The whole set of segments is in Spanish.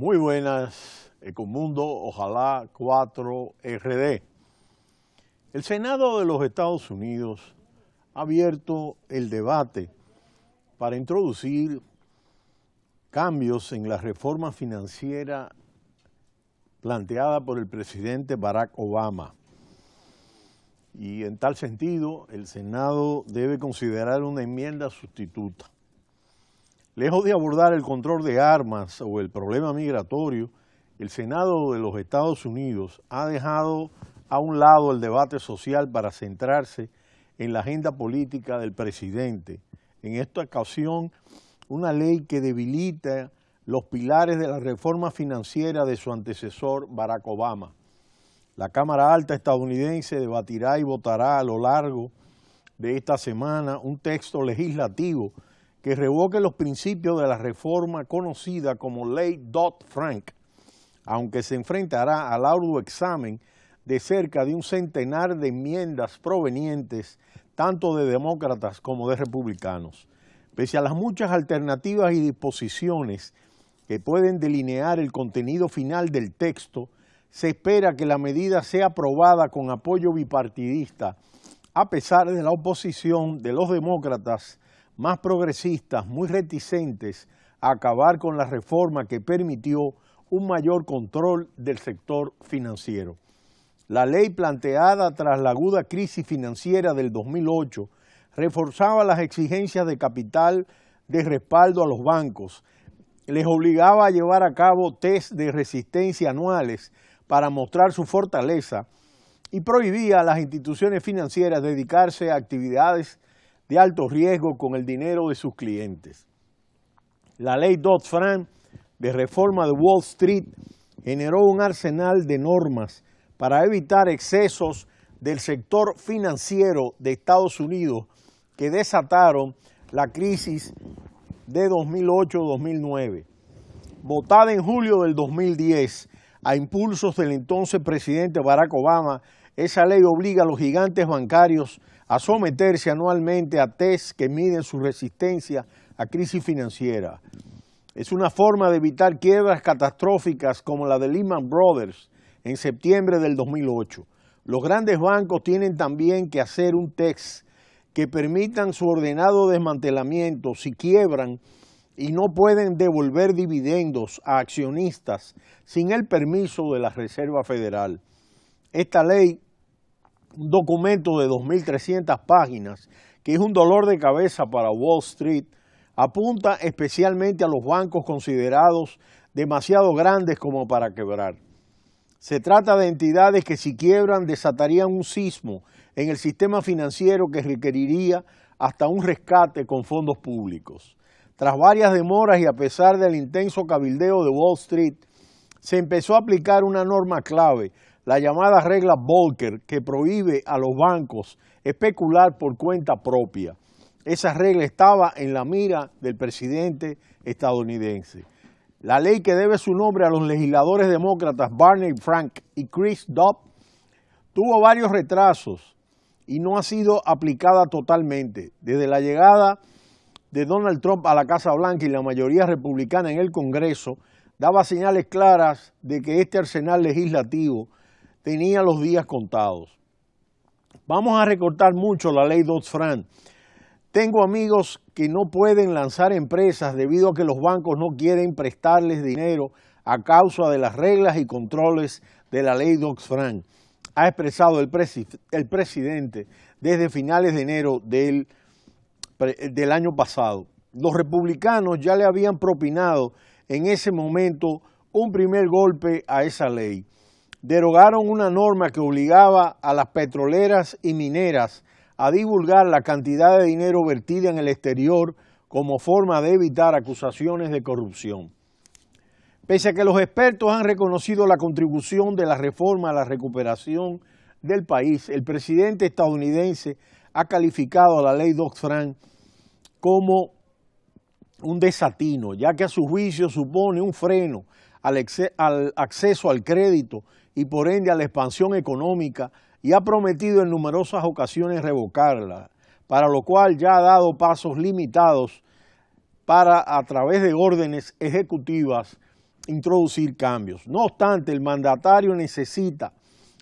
Muy buenas, Ecomundo, ojalá 4RD. El Senado de los Estados Unidos ha abierto el debate para introducir cambios en la reforma financiera planteada por el presidente Barack Obama. Y en tal sentido, el Senado debe considerar una enmienda sustituta. Lejos de abordar el control de armas o el problema migratorio, el Senado de los Estados Unidos ha dejado a un lado el debate social para centrarse en la agenda política del presidente. En esta ocasión, una ley que debilita los pilares de la reforma financiera de su antecesor Barack Obama. La Cámara Alta estadounidense debatirá y votará a lo largo de esta semana un texto legislativo que revoque los principios de la reforma conocida como Ley Dodd-Frank, aunque se enfrentará al arduo examen de cerca de un centenar de enmiendas provenientes tanto de demócratas como de republicanos. Pese a las muchas alternativas y disposiciones que pueden delinear el contenido final del texto, se espera que la medida sea aprobada con apoyo bipartidista, a pesar de la oposición de los demócratas más progresistas, muy reticentes a acabar con la reforma que permitió un mayor control del sector financiero. La ley planteada tras la aguda crisis financiera del 2008 reforzaba las exigencias de capital de respaldo a los bancos, les obligaba a llevar a cabo test de resistencia anuales para mostrar su fortaleza y prohibía a las instituciones financieras dedicarse a actividades de alto riesgo con el dinero de sus clientes. La ley Dodd-Frank de reforma de Wall Street generó un arsenal de normas para evitar excesos del sector financiero de Estados Unidos que desataron la crisis de 2008-2009. Votada en julio del 2010 a impulsos del entonces presidente Barack Obama, esa ley obliga a los gigantes bancarios a someterse anualmente a tests que miden su resistencia a crisis financiera. Es una forma de evitar quiebras catastróficas como la de Lehman Brothers en septiembre del 2008. Los grandes bancos tienen también que hacer un test que permitan su ordenado desmantelamiento si quiebran y no pueden devolver dividendos a accionistas sin el permiso de la Reserva Federal. Esta ley, un documento de 2.300 páginas, que es un dolor de cabeza para Wall Street, apunta especialmente a los bancos considerados demasiado grandes como para quebrar. Se trata de entidades que si quiebran desatarían un sismo en el sistema financiero que requeriría hasta un rescate con fondos públicos. Tras varias demoras y a pesar del intenso cabildeo de Wall Street, se empezó a aplicar una norma clave, la llamada regla Volcker, que prohíbe a los bancos especular por cuenta propia. Esa regla estaba en la mira del presidente estadounidense. La ley que debe su nombre a los legisladores demócratas Barney Frank y Chris Dodd tuvo varios retrasos y no ha sido aplicada totalmente. Desde la llegada de Donald Trump a la Casa Blanca y la mayoría republicana en el Congreso, daba señales claras de que este arsenal legislativo tenía los días contados. Vamos a recortar mucho la ley Dodd-Frank. Tengo amigos que no pueden lanzar empresas debido a que los bancos no quieren prestarles dinero a causa de las reglas y controles de la ley Dodd-Frank, ha expresado el presidente desde finales de enero del año pasado. Los republicanos ya le habían propinado en ese momento un primer golpe a esa ley. Derogaron una norma que obligaba a las petroleras y mineras a divulgar la cantidad de dinero vertida en el exterior como forma de evitar acusaciones de corrupción. Pese a que los expertos han reconocido la contribución de la reforma a la recuperación del país, el presidente estadounidense ha calificado a la ley Dodd-Frank como un desatino, ya que a su juicio supone un freno al acceso al crédito y por ende a la expansión económica, y ha prometido en numerosas ocasiones revocarla, para lo cual ya ha dado pasos limitados para, a través de órdenes ejecutivas, introducir cambios. No obstante, el mandatario necesita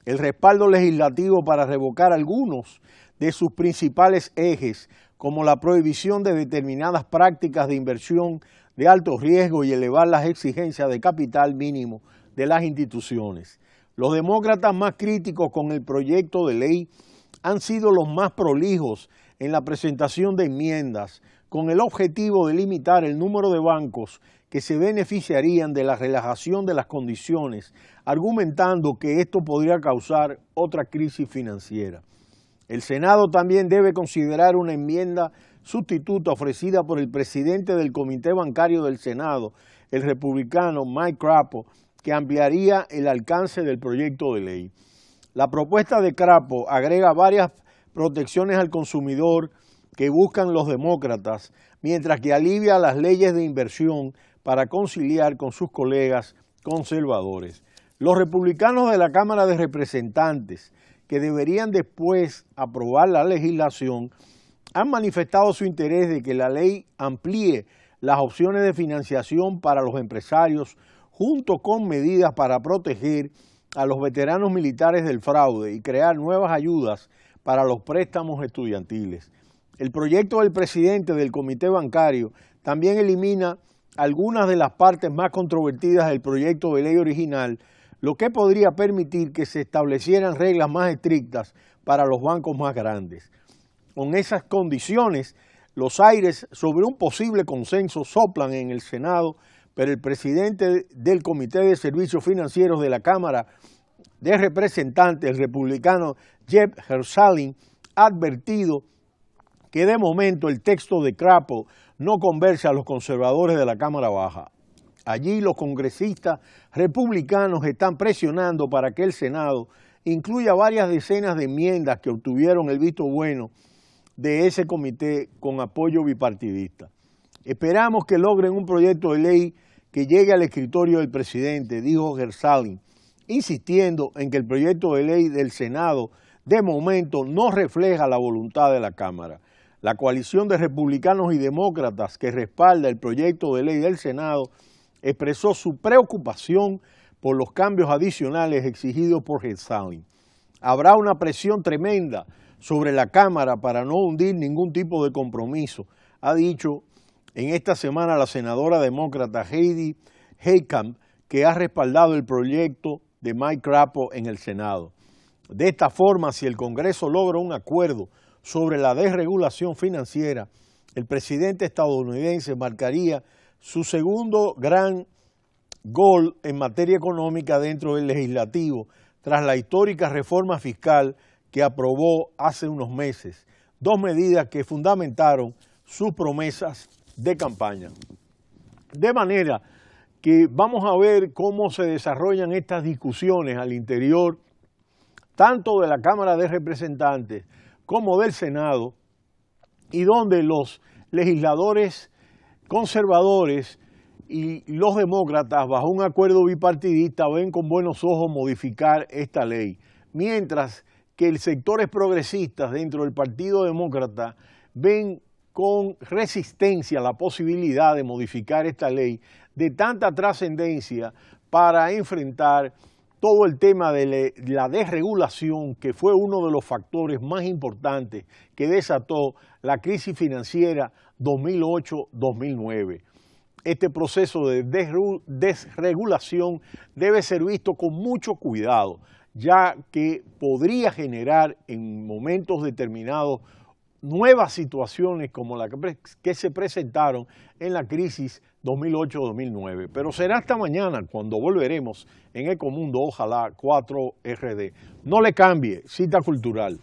el respaldo legislativo para revocar algunos de sus principales ejes, como la prohibición de determinadas prácticas de inversión de alto riesgo y elevar las exigencias de capital mínimo de las instituciones. Los demócratas más críticos con el proyecto de ley han sido los más prolijos en la presentación de enmiendas, con el objetivo de limitar el número de bancos que se beneficiarían de la relajación de las condiciones, argumentando que esto podría causar otra crisis financiera. El Senado también debe considerar una enmienda sustituta ofrecida por el presidente del Comité Bancario del Senado, el republicano Mike Crapo, que ampliaría el alcance del proyecto de ley. La propuesta de Crapo agrega varias protecciones al consumidor que buscan los demócratas, mientras que alivia las leyes de inversión para conciliar con sus colegas conservadores. Los republicanos de la Cámara de Representantes, que deberían después aprobar la legislación, han manifestado su interés de que la ley amplíe las opciones de financiación para los empresarios, junto con medidas para proteger a los veteranos militares del fraude y crear nuevas ayudas para los préstamos estudiantiles. El proyecto del presidente del Comité Bancario también elimina algunas de las partes más controvertidas del proyecto de ley original, lo que podría permitir que se establecieran reglas más estrictas para los bancos más grandes. Con esas condiciones, los aires sobre un posible consenso soplan en el Senado, pero el presidente del Comité de Servicios Financieros de la Cámara de Representantes, el republicano Jeff Mershallin, ha advertido que de momento el texto de Crapo no convence a los conservadores de la Cámara Baja. Allí los congresistas republicanos están presionando para que el Senado incluya varias decenas de enmiendas que obtuvieron el visto bueno de ese comité con apoyo bipartidista. Esperamos que logren un proyecto de ley que llegue al escritorio del presidente, dijo Mershallin, insistiendo en que el proyecto de ley del Senado de momento no refleja la voluntad de la Cámara. La coalición de republicanos y demócratas que respalda el proyecto de ley del Senado expresó su preocupación por los cambios adicionales exigidos por Mershallin. Habrá una presión tremenda sobre la Cámara para no hundir ningún tipo de compromiso, ha dicho en esta semana la senadora demócrata Heidi Heitkamp, que ha respaldado el proyecto de Mike Crapo en el Senado. De esta forma, si el Congreso logra un acuerdo sobre la desregulación financiera, el presidente estadounidense marcaría su segundo gran gol en materia económica dentro del legislativo, tras la histórica reforma fiscal que aprobó hace unos meses, dos medidas que fundamentaron sus promesas de campaña. De manera que vamos a ver cómo se desarrollan estas discusiones al interior tanto de la Cámara de Representantes como del Senado, y donde los legisladores conservadores y los demócratas, bajo un acuerdo bipartidista, ven con buenos ojos modificar esta ley, mientras que los sectores progresistas dentro del Partido Demócrata ven con resistencia la posibilidad de modificar esta ley de tanta trascendencia para enfrentar todo el tema de la desregulación, que fue uno de los factores más importantes que desató la crisis financiera 2008-2009. Este proceso de desregulación debe ser visto con mucho cuidado, ya que podría generar en momentos determinados nuevas situaciones como las que se presentaron en la crisis 2008-2009. Pero será hasta mañana cuando volveremos en Ecomundo Ojalá 4RD. No le cambie, cita cultural.